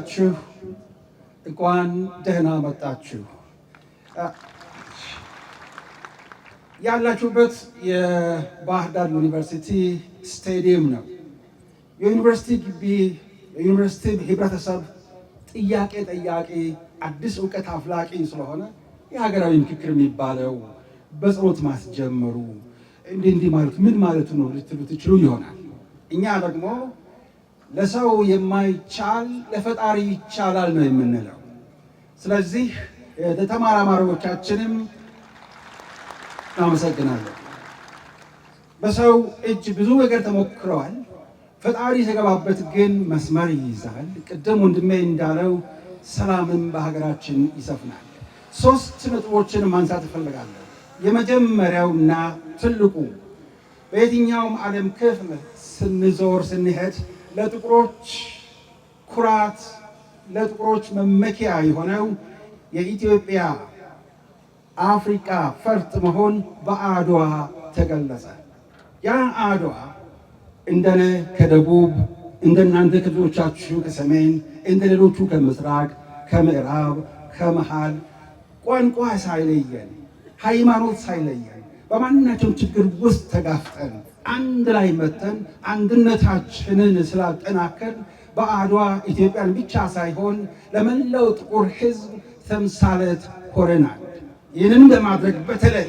ያደረሳችሁ እንኳን ደህና መጣችሁ። ያላችሁበት የባህር ዳር ዩኒቨርሲቲ ስቴዲየም ነው። የዩኒቨርሲቲ ግቢ የዩኒቨርሲቲ ህብረተሰብ ጥያቄ ጠያቂ አዲስ እውቀት አፍላቂ ስለሆነ የሀገራዊ ምክክር የሚባለው በጸሎት ማስጀመሩ እንዲህ ማለት ምን ማለት ነው ልትሉ ትችሉ ይሆናል። እኛ ደግሞ ለሰው የማይቻል ለፈጣሪ ይቻላል ነው የምንለው። ስለዚህ ተመራማሪዎቻችንም እናመሰግናለን። በሰው እጅ ብዙ ነገር ተሞክረዋል። ፈጣሪ የተገባበት ግን መስመር ይይዛል። ቅድም ወንድሜ እንዳለው ሰላምን በሀገራችን ይሰፍናል። 3 ነጥቦችን ማንሳት እፈልጋለሁ። የመጀመሪያውና ትልቁ በየትኛውም ዓለም ክፍል ስንዞር ስንሄድ ለጥቁሮች ኩራት ለጥቁሮች መመኪያ የሆነው የኢትዮጵያ አፍሪካ ፈርጥ መሆን በአድዋ ተገለጸ። ያ አድዋ እንደነ ከደቡብ እንደናንተ ክፍሎቻችሁ ከሰሜን እንደ ሌሎቹ ከምስራቅ ከምዕራብ ከመሃል ቋንቋ ሳይለየን ሃይማኖት ሳይለየን በማናቸውም ችግር ውስጥ ተጋፍጠን አንድ ላይ መተን አንድነታችንን ስላጠናከርን በአድዋ ኢትዮጵያን ብቻ ሳይሆን ለመላው ጥቁር ሕዝብ ተምሳሌት ሆነናል። ይህንን በማድረግ በተለይ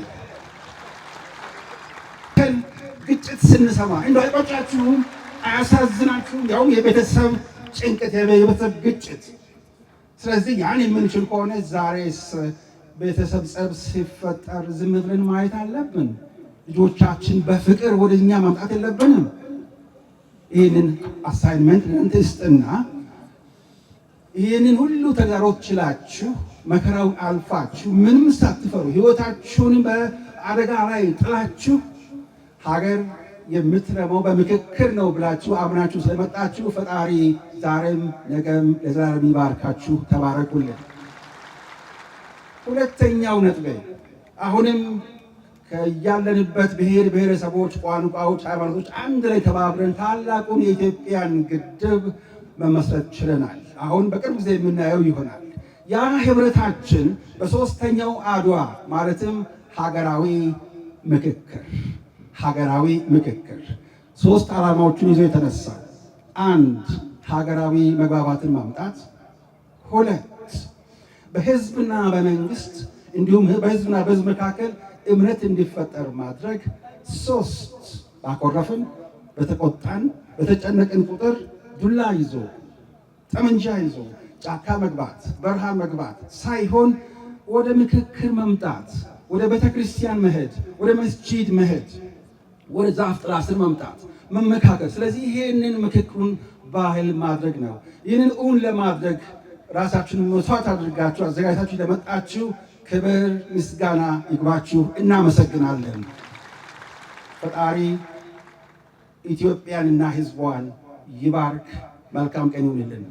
ግጭት ስንሰማ እንደው አይቆጫችሁም? አያሳዝናችሁም? ያውም የቤተሰብ ጭንቀት የቤተሰብ ግጭት። ስለዚህ ያን የምንችል ከሆነ ዛሬስ ቤተሰብ ጸብ ሲፈጠር ዝም ብለን ማየት አለብን? ልጆቻችን በፍቅር ወደኛ ማምጣት የለብንም? ይህንን አሳይንመንት ለእናንተ ይስጥና ይህንን ሁሉ ተግዳሮት ችላችሁ መከራው አልፋችሁ ምንም ሳትፈሩ ሕይወታችሁን በአደጋ ላይ ጥላችሁ ሀገር የምትረመው በምክክር ነው ብላችሁ አምናችሁ ስለመጣችሁ ፈጣሪ ዛሬም ነገም ለዘላለም ይባርካችሁ። ተባረኩልን። ሁለተኛው ነጥቤ አሁንም ከያለንበት ብሔር ብሔረሰቦች፣ ቋንቋዎች፣ ሃይማኖቶች አንድ ላይ ተባብረን ታላቁን የኢትዮጵያን ግድብ መመስረት ችለናል። አሁን በቅርብ ጊዜ የምናየው ይሆናል። ያ ህብረታችን በሶስተኛው አድዋ ማለትም ሀገራዊ ምክክር 3 ዓላማዎችን ይዞ የተነሳ 1 ሀገራዊ መግባባትን ማምጣት፣ 2 በህዝብና በመንግስት እንዲሁም በህዝብና በህዝብ መካከል እምነት እንዲፈጠር ማድረግ፣ 3 ባኮረፍን በተቆጣን በተጨነቅን ቁጥር ዱላ ይዞ ጠመንጃ ይዞ ጫካ መግባት በረሃ መግባት ሳይሆን ወደ ምክክር መምጣት፣ ወደ ቤተክርስቲያን መሄድ፣ ወደ መስጂድ መሄድ፣ ወደ ዛፍ ጥላ ስር መምጣት፣ መመካከል። ስለዚህ ይሄንን ምክክሩን ባህል ማድረግ ነው። ይህንን እውን ለማድረግ ራሳችሁን መስዋዕት አድርጋችሁ አዘጋጅታችሁ ለመጣችሁ ክብር ምስጋና ይግባችሁ። እናመሰግናለን። ፈጣሪ ኢትዮጵያንና ህዝቧን ይባርክ። መልካም ቀን ይሁንልን።